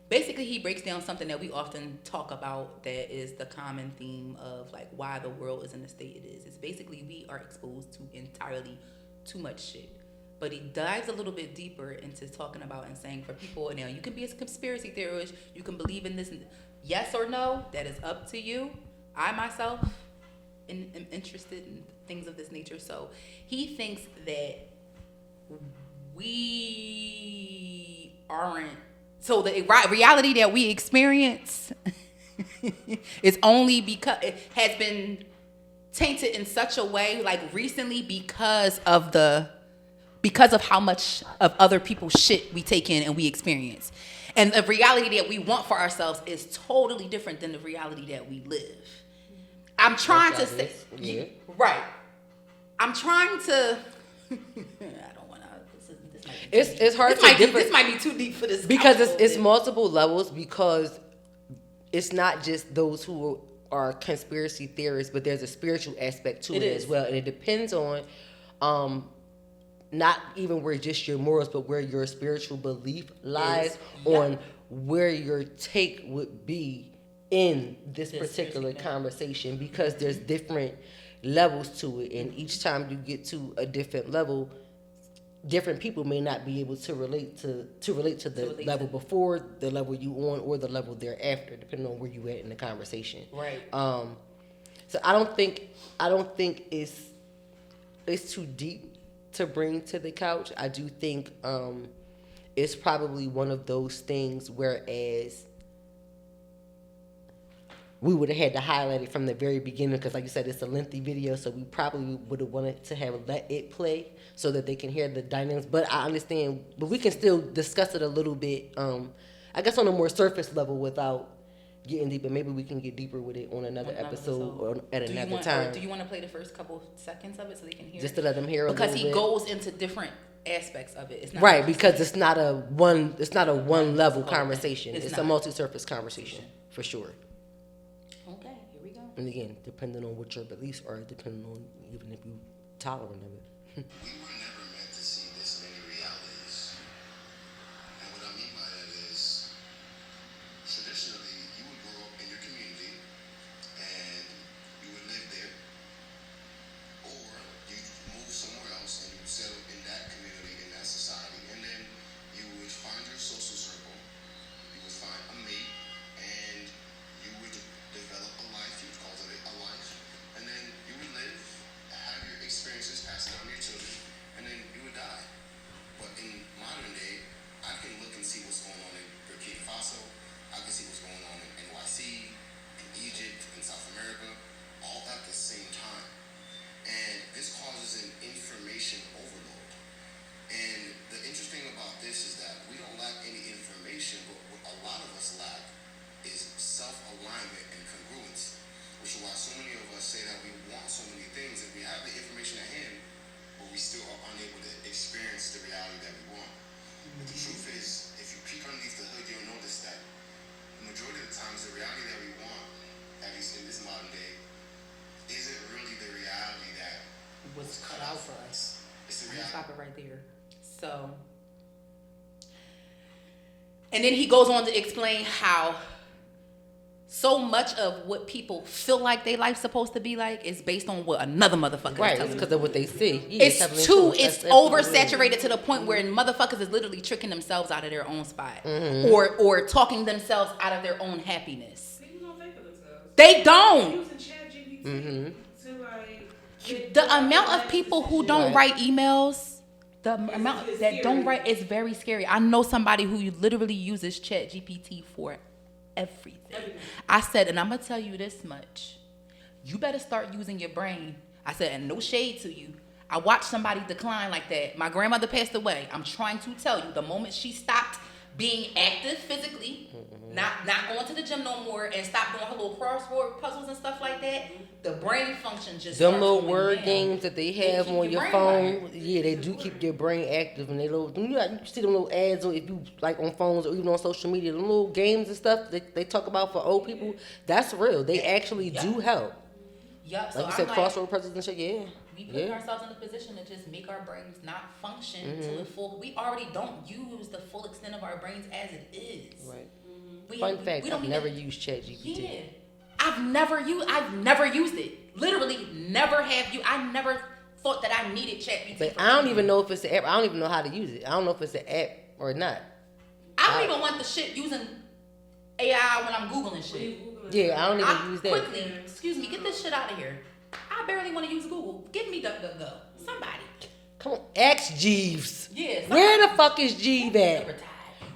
basically he breaks down something that we often talk about that is the common theme of like why the world is in the state it is. It's basically we are exposed to entirely too much shit. But he dives a little bit deeper into talking about and saying for people, now you can be a conspiracy theorist, you can believe in this, yes or no, that is up to you. I myself am interested in things of this nature. So he thinks that we aren't, so the reality that we experience is only because it has been tainted in such a way, like recently, because of how much of other people's shit we take in and we experience. And the reality that we want for ourselves is totally different than the reality that we live. I'm trying to say, right. I'm trying to, I don't want to, It's hard this might be too deep for this. Because it's multiple levels, because it's not just those who are conspiracy theorists, but there's a spiritual aspect to it as well. And it depends on not even where just your morals, but where your spiritual belief lies on where your take would be in this particular conversation, because there's different levels to it, and each time you get to a different level, different people may not be able to relate to the level before, the level you on, or the level thereafter, depending on where you at in the conversation. Right. So I don't think it's too deep to bring to the couch. I do think it's probably one of those things, whereas we would have had to highlight it from the very beginning, because like you said, it's a lengthy video, so we probably would have wanted to have let it play so that they can hear the dynamics. But I understand, but we can still discuss it a little bit, I guess on a more surface level without getting deeper. Maybe we can get deeper with it on another episode or at another time. Do you want to play the first couple seconds of it so they can hear just it? to let them hear because a little he bit. goes into different aspects of it. It's not right, because it's not a one level conversation. It's a not. multi-surface conversation for sure. Okay, here we go. And again, depending on what your beliefs are, depending on even if you tolerant of it. We were never meant to see this many realities. And what I mean by that is, traditionally, you would grow up in your community and you would live there, or you'd move somewhere else and you'd settle in that community, in that society, and then you would find your social circle, you would find a mate, and you would develop a life, you would cultivate a life, and then you would live, have your experiences passed down to your children, and then you would die. But in modern day, I can look and see what's going on in Burkina Faso, I can see what's going on in NYC, in Egypt, in South America, all at the same time. And this causes an information overload. And the interesting about this is that we don't lack any information, but what a lot of us lack is self-alignment and congruence, which is why so many of us say that we want so many things and we have the information at hand, but we still are unable to experience the reality that we want. But the truth is, if you peek underneath the hood, you'll notice that the majority of the times the reality that we want, at least in this modern day, isn't really the reality that Was cut out for us. It's the I'm gonna reality. stop it right there. So, and then he goes on to explain how so much of what people feel like their life's supposed to be like is based on what another motherfucker Right, is telling because of what they see. it's oversaturated to the point where motherfuckers is literally tricking themselves out of their own spot, or talking themselves out of their own happiness. People don't think of themselves. They don't. Using ChatGPT to like The amount of people who don't Right. write emails, the amount it's that don't scary. write is very scary. I know somebody who literally uses ChatGPT for everything. I said, and I'm gonna tell you this much. You better start using your brain. I said, and no shade to you. I watched somebody decline like that. My grandmother passed away. I'm trying to tell you, the moment she stopped being active physically, not going to the gym no more, and stopped doing her little crossword puzzles and stuff like that, the brain function just Them starts little going word down. games that they have keep on your brain phone, wired. yeah, they do keep your brain active. And they little, you see them little ads on, if you like on phones or even on social media, them little games and stuff that they talk about for old people. That's real. They actually do help. Yup. So Like you I'm said, like, crossword puzzles and shit. Yeah, we put ourselves in a position to just make our brains not function to the full. We already don't use the full extent of our brains as it is. Right. We, Fun fact: we don't I've even, never used ChatGPT. Yeah, I've never used it. Literally, never have you. I never thought that I needed ChatGPT. But I don't even know if it's an app. I don't even know how to use it. I don't know if it's an app or not. I don't even want the shit using AI when I'm Googling shit. Yeah, I don't even use that. Quickly, excuse me, get this shit out of here. I barely want to use Google. Give me DuckDuckGo. Somebody. Come on, ask Jeeves. Yeah. Somebody. Where the fuck is Jeeves at? Retired.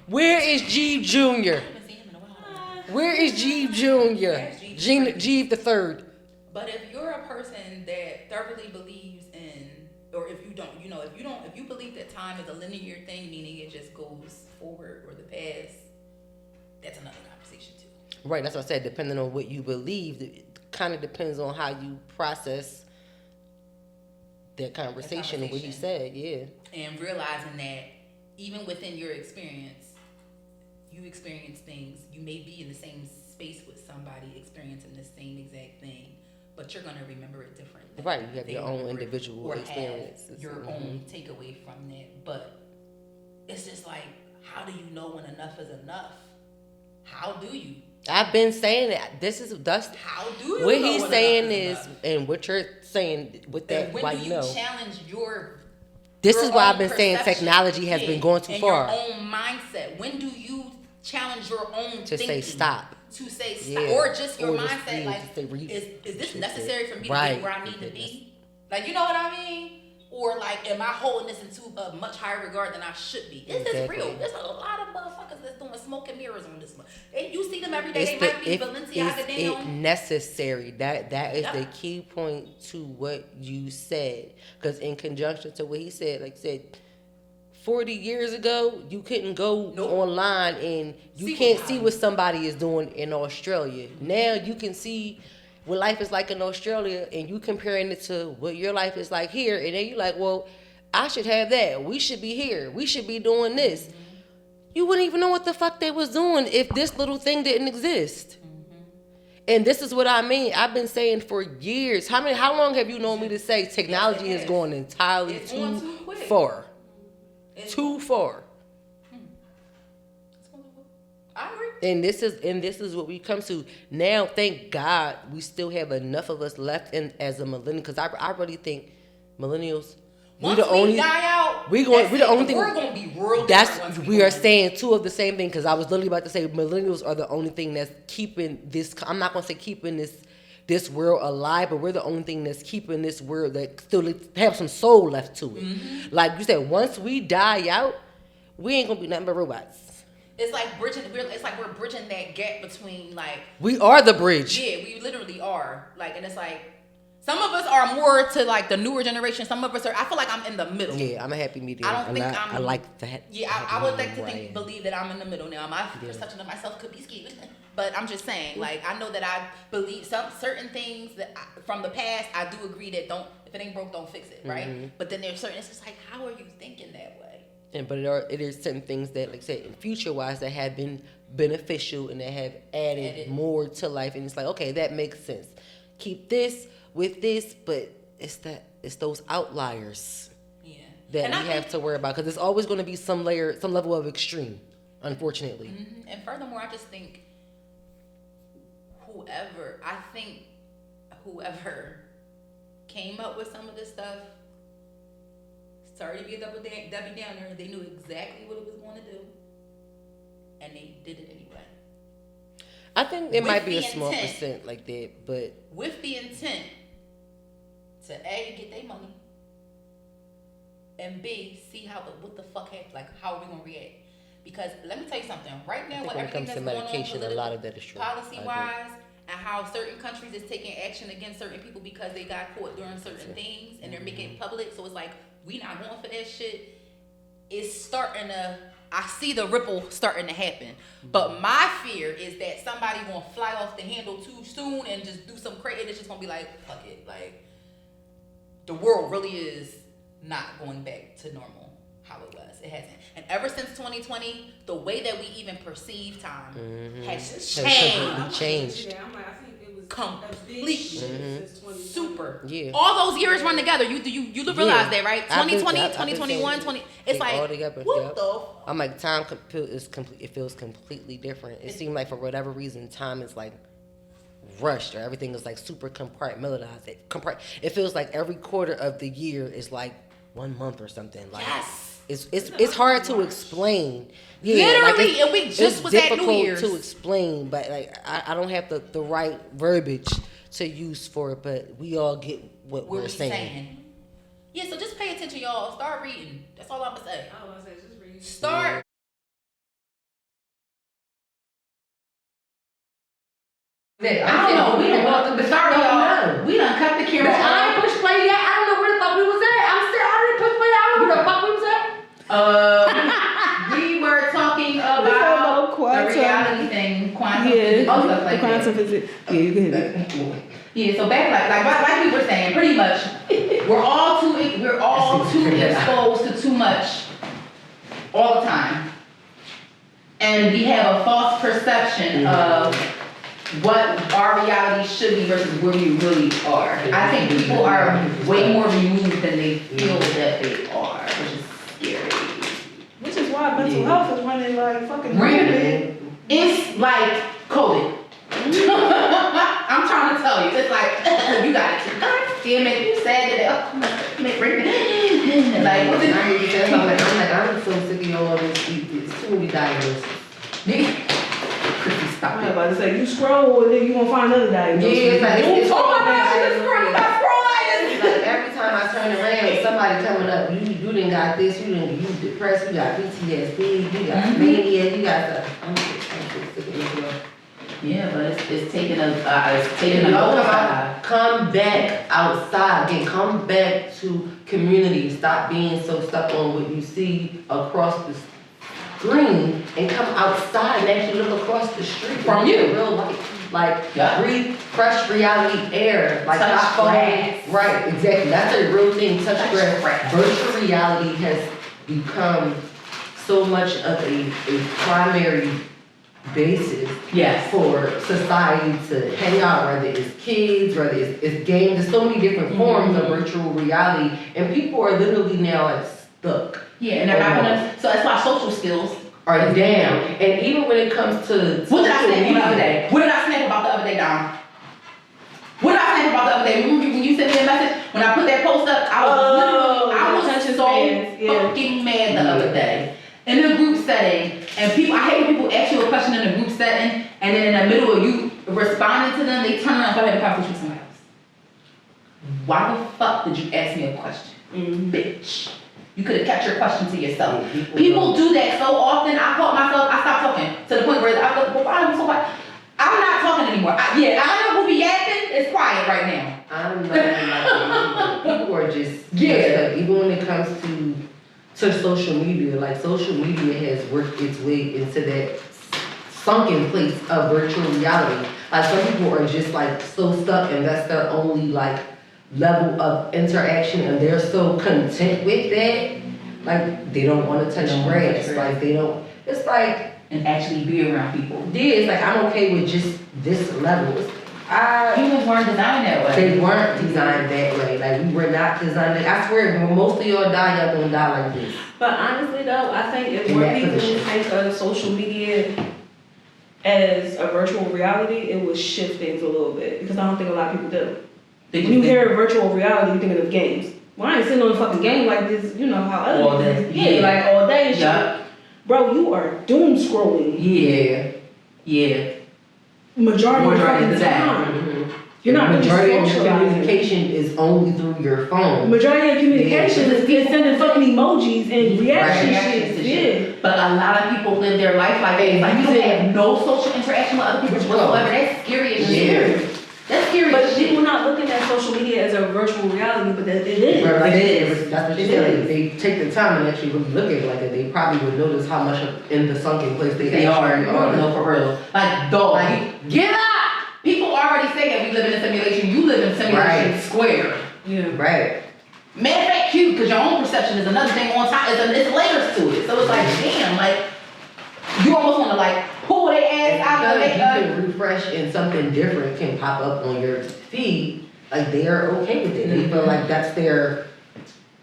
Where is Jeeves Jr.? I haven't seen him in a while. Where is Jeeves Jr.? Jeeves the third. But if you're a person that thoroughly believes in, or if you don't, if you believe that time is a linear thing, meaning it just goes forward or the past, that's another conversation too. Right, that's what I said. Depending on what you believe, it kind of depends on how you process that conversation and what you said. Yeah. And realizing that even within your experience, you experience things. You may be in the same space with somebody experiencing the same exact thing, but you're gonna remember it differently. Right, you have your own individual experiences. Your own takeaway from that. But it's just like, how do you know when enough is enough? How do you? I've been saying that. How do you? What know he's when saying enough is, enough? and what you're saying with that, And when why do you know. challenge your This your is why own I've been saying perception? technology has been going too far. Your own mindset. When do you challenge your own To thinking? say stop. To say stop, Yeah. or just your Or just, mindset. yeah, Like, to say is this necessary for me to Right. get where I need to be? Like, you know what I mean? Or like, am I holding this into a much higher regard than I should be? Is this Exactly. real? There's a lot of motherfuckers that's doing smoke and mirrors on this one. You see them every day. Is They might be Balenciaga it down. necessary? That is the Yeah. key point to what you said. Because in conjunction to what he said, like I said, 40 years ago, you couldn't go online and you can't see what somebody is doing in Australia. Now you can see what life is like in Australia, and you comparing it to what your life is like here, and then you're like, well, I should have that. We should be here. We should be doing this. Mm-hmm. You wouldn't even know what the fuck they was doing if this little thing didn't exist. Mm-hmm. And this is what I mean. I've been saying for years. How long have you known me to say technology has gone entirely too far? Too far. I agree. And this is what we come to now. Thank God we still have enough of us left in as a millennial, because I really think millennials. Once we die out, we're the only thing. We're gonna be real. We are saying two of the same thing, because I was literally about to say millennials are the only thing that's keeping this. I'm not gonna say keeping this world alive, but we're the only thing that's keeping this world that still have some soul left to it. Mm-hmm. Like you said, once we die out, we ain't gonna be nothing but robots. It's like we're bridging that gap between, like, we are the bridge. Yeah, we literally are. Like, and it's like some of us are more to like the newer generation. Some of us are. I feel like I'm in the middle. Yeah, I'm a happy medium. I like that. Yeah, I would like to believe that I'm in the middle now. My perception of myself could be skewed, but I'm just saying. Like, I know that I believe certain things that from the past. I do agree that if it ain't broke, don't fix it, right? Mm-hmm. But then there's certain. It's just like, how are you thinking that way? But it is certain things that, like I said, in future-wise, that have been beneficial and that have added more to life. And it's like, okay, that makes sense. Keep this with this, but it's those outliers that we have to worry about, because there's always going to be some level of extreme, unfortunately. Mm-hmm. And furthermore, I just think whoever came up with some of this stuff. Sorry to be a Debbie Downer. They knew exactly what it was going to do, and they did it anyway. I think it might be a small percent like that, but with the intent to A, get their money, and B, see what the fuck happened. Like, how are we gonna react? Because let me tell you something. Right now, with when it everything comes that's to going on medication, a lot of that is true. policy-wise, and how certain countries is taking action against certain people because they got caught doing certain things, and they're making it public. So it's like, we not going for that shit. It's starting to, I see the ripple starting to happen. But my fear is that somebody gonna fly off the handle too soon and just do some crazy. It's just gonna be like, fuck it. Like, the world really is not going back to normal how it was. It hasn't. And ever since 2020, the way that we even perceive time has changed. Yeah, I'm like, I think it was Completely. since 2020. Super. Yeah. All those years run together. You realize that, right? I've been- 2020, I've been 2021, saying 20. It's they all like, together, what yep. the? I'm like, time is complete. It feels completely different. It seems like for whatever reason, time is like rushed, or everything is like super compartmentalized. It feels like every quarter of the year is like 1 month or something. Like, Yes. It's hard to explain. Yeah, Literally, like and we just was at New difficult Year's. to explain, but like I don't have the right verbiage to use for it. But we all get what we're saying. Yeah, so just pay attention, y'all. Start reading. That's all I'm gonna say. I was gonna say, just read. Start. I don't know. We done walked through the sorry, y'all. We done cut the camera off. I ain't push play yet. I don't know where the fuck we was at. I didn't push play. I don't know where the fuck we was at. We were talking about the reality thing, quantum physics, and stuff like that. physics. Yeah, you can hit it. Yeah, so back like we were saying, pretty much, we're all too exposed to too much all the time, and we have a false perception of what our reality should be versus where we really are. I think people are way more removed than they feel that they are, which is scary. Which is why mental health is running like fucking Rampant. It's like COVID. I'm trying to tell you, it's like you got it. Damn it, you said that. Like, what's it? I'm so sick of all this. It's too many diagnoses. Stop I'm it. about to say, you scroll and then you gonna find another diagnosis. Yeah, it's like, it's Oh my gosh, all it's scrollitis. Like every time I turn around, somebody coming up. You done got this. You depressed. You got PTSD. You got mania. You got the. I'm so sick of this world. Yeah, but it's taking a Y'all come back outside. Again, come back to community. Stop being so stuck on what you see across the screen and come outside and actually look across the street From you. real life. Like, Yeah. breathe fresh reality air. Like, Touch stop grass. Right, exactly. That's a real thing. Touch grass. grass. Virtual reality has become so much of a primary basis Yes. for society to hang out, whether it's kids, whether it's games. There's so many different forms of virtual reality, and people are literally now like stuck. Yeah, and they're not gonna. So that's why social skills Are down, and even when it comes to What did I social snap about the other media, day? What did I snap about the other day, Dom? What did I snap about the other day? Remember when you sent me a message? When I put that post up, I was attention so spans, yeah. fucking mad the other day. In a group setting, and people, I hate when people ask you a question in a group setting, and then in the middle of you responding to them, they turn around and start having a conversation with somebody else. Why the fuck did you ask me a question? Bitch. You could have kept your question to yourself. People do that so often. I caught myself, I stopped talking to the point where I thought, well, why am I so quiet? I'm not talking anymore. I know who be yapping. It's quiet right now. I'm not like people are just stuck. Even when it comes to social media, like social media has worked its way into that sunken place of virtual reality. Like some people are just like so stuck, and that's their only like level of interaction, and they're so content with that. Like they don't want to touch grass. Like they don't. It's like. And actually be around people. Yeah, it's like I'm okay with just this level. Humans weren't designed that way. They weren't designed that way. Like we were not designed. Like I swear, when most of y'all die, y'all gonna die like this. But honestly though, I think if In more that people position. think of social media as a virtual reality, it would shift things a little bit. Because I don't think a lot of people do. They When you hear virtual reality, you thinking of games. Well, I ain't sitting on a fucking game like this, you know how other All people- day. Yeah, like all day and shit. Yeah. Bro, you are doom scrolling Yeah. majority of the Majority fucking of the time. time. You're not really majority of your socializing. communication is only through your phone. Majority of communication is sending fucking emojis and reaction Reactions to shit. shit. But a lot of people live their life like that. It's like you don't have no social interaction with other people whatsoever. That's scary as shit. That's scary But as shit. people not looking at social media as a virtual reality, but that it is. Right, like It is. That's what you It said. is. If they take the time and actually really look at it like that, they probably would notice how much in the sunken place They are. actually are. No, for real. Like, dog. Like, Get up! People already say that we live in a simulation. You live in simulation Right. square. Yeah. Right. Matter of fact, cute, because your own perception is another thing on top. It's layers to it. So it's like, damn, like, you almost want to, like, pull their ass out of the Because you makeup. can refresh and something different can pop up on your feed, like they are okay with it. They feel like that's their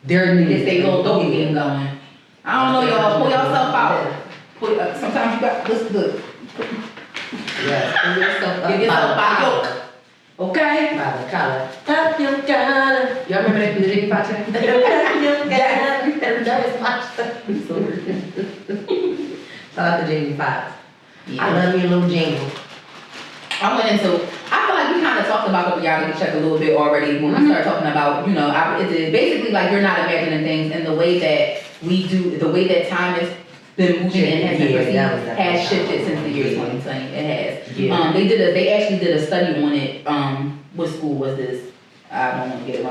need. It's their little dopamine going. I don't know, y'all. Pull yourself out. Sometimes you got, listen, look. Yes, pull yourself up Give yourself by collar. yoke. Okay? By the collar. Up your collar. Y'all remember that from the Jiggy Pot Check? Up your collar. That was my stuff. Shout out to Jamie Foxx. I love me a little jingle. I went into, I feel like we kind of talked about the reality check a little bit already when we started talking about, you know, it's basically like you're not imagining things, and the way that we do, the way that time has been moving and has been perceived has shifted since the year 2020. It has. Yeah. They actually did a study on it. What school was this? I don't want to get it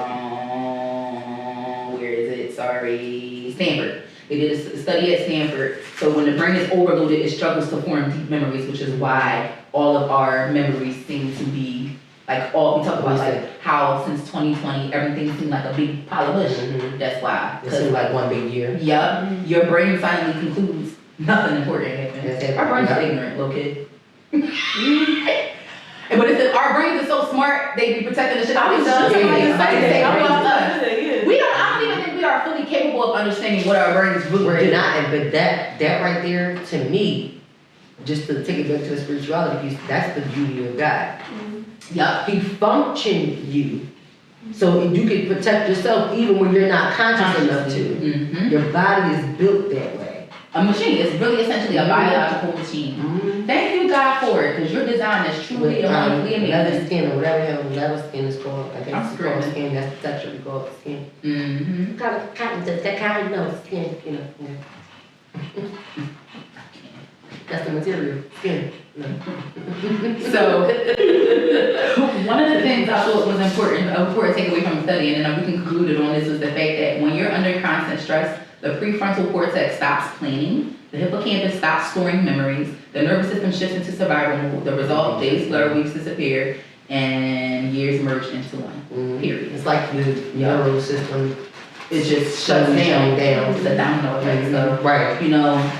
wrong. Where is it? Sorry, Stanford. They did a study at Stanford. So when the brain is overloaded, it struggles to form deep memories, which is why all of our memories seem to be like we talk about like how since 2020 everything seemed like a big pile of bush. Mhm. That's why. It seemed like one big year. Yup, your brain finally concludes nothing important happened. Our brains are ignorant, little kid. But if our brains are so smart, they be protecting the shit out of themselves. We don't. I don't even think we are fully capable of understanding what our brains really We're do. not, but that right there, to me, just to take it back to the spirituality piece, that's the beauty of God. Yup. He functioned you so you can protect yourself even when you're not conscious enough to. Mm-hmm. Your body is built that way. A machine. It's really essentially a biological machine. Mm-hmm. Thank you, God, for it, because your design is truly wonderfully leather amazing. skin or whatever leather skin is called. I think I'm it's called screaming. skin. That's the texture we call it skin. Mm-hmm. That kind of skin, you know. That's the material, skin. So, one of the things I thought was important to take away from the study, and then we concluded on this, was the fact that when you're under constant stress, the prefrontal cortex stops planning, the hippocampus stops storing memories, the nervous system shifts into survival mode, the result, days blur, weeks disappear, and years merge into one. Period. It's like the neural system It just shuts down. It's a domino effect. So, right. you know,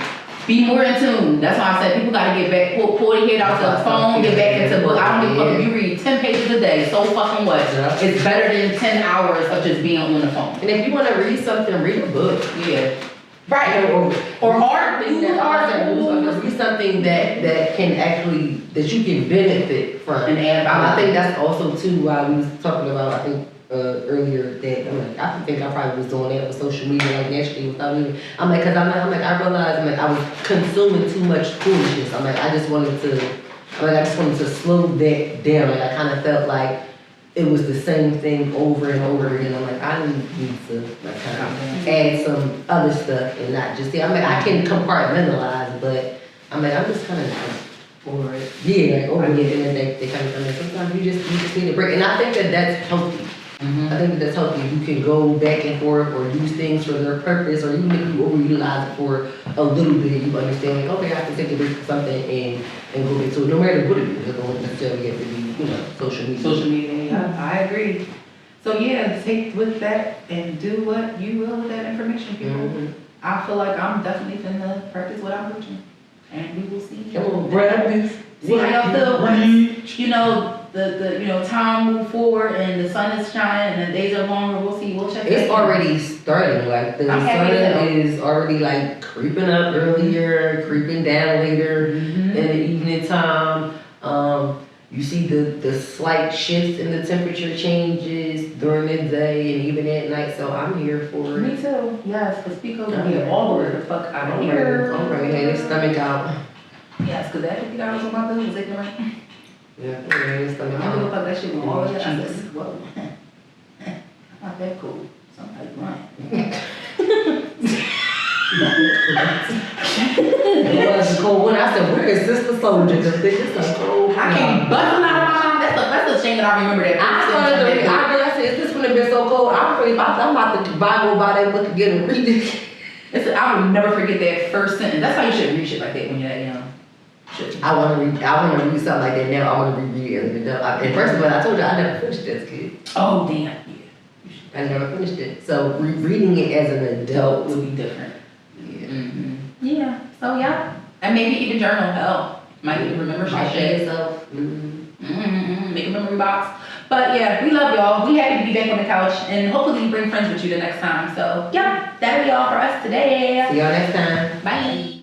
be more in tune. That's why I said people gotta get back, pull their head out the phone, get back into book. I don't give a fuck if you read 10 pages a day, so fucking what? Yeah. It's better than 10 hours of just being on the phone. And if you want to read something, read a book. Yeah. Right. Or art. Read something that can actually, that you can benefit from. And add I value. think that's also too why we was talking about, I think, earlier that I think I probably was doing that with social media like naturally without even, I realized I was consuming too much foolishness. I just wanted to slow that down. Like I kind of felt like it was the same thing over and over again. I'm like, I need to like kind of add some other stuff and not just, I can compartmentalize, but I'm just kind of over it. Yeah, like over it, and then they kind of come in. Sometimes you just need a break, and I think that's healthy. Mm-hmm. I think that's healthy. You can go back and forth or use things for their purpose, or even if you overutilize it for a little bit, you understand like, okay, I can take a break from something and go back to it, no matter what it is. It don't necessarily have to be, social media. Social media, yeah, I agree. So yeah, take with that and do what you will with that information, people. Mm-hmm. I feel like I'm definitely finna practice what I'm preaching. And we will see. Come on, practice. See how y'all feel when, the time move forward and the sun is shining and the days are longer. We'll see. We'll check It's that. already starting. Like the I'm sun happy as hell. is already like creeping up earlier, creeping down later Mhm. in the evening time. You see the slight shifts in the temperature changes during the day and even at night. So I'm here for Me it. too. Yes, because Pico I'm can get ready. all the fuck out of I'm here. ready. Have their stomach out. Yes, because that $50 on my bill was ignorant. Yeah, it's I remember what that shit when all of that. I said, whoa. Not that cool. Somebody running. It was cold when I said, where is Sister Soldier? Because this is a cold. I can't busting out of my mom. That's the shame that I remember that. I realized this would have been so cold. I'm about to go buy that book again and read it. I would never forget that first sentence. That's why you shouldn't read shit like that when you're that young. I want to read something like that now. I want to reread it as an adult. And first of all, I told you I never finished it as a kid. Oh damn, yeah. I never finished it. So reading it as an adult Would be different. Yeah. Mm-hmm. Yeah. So yeah, and maybe even journal. Hell, might even remember some shit. Make a memory box. But yeah, we love y'all. We happy to be back on the couch, and hopefully we bring friends with you the next time. So yeah, that'll be all for us today. See y'all next time. Bye.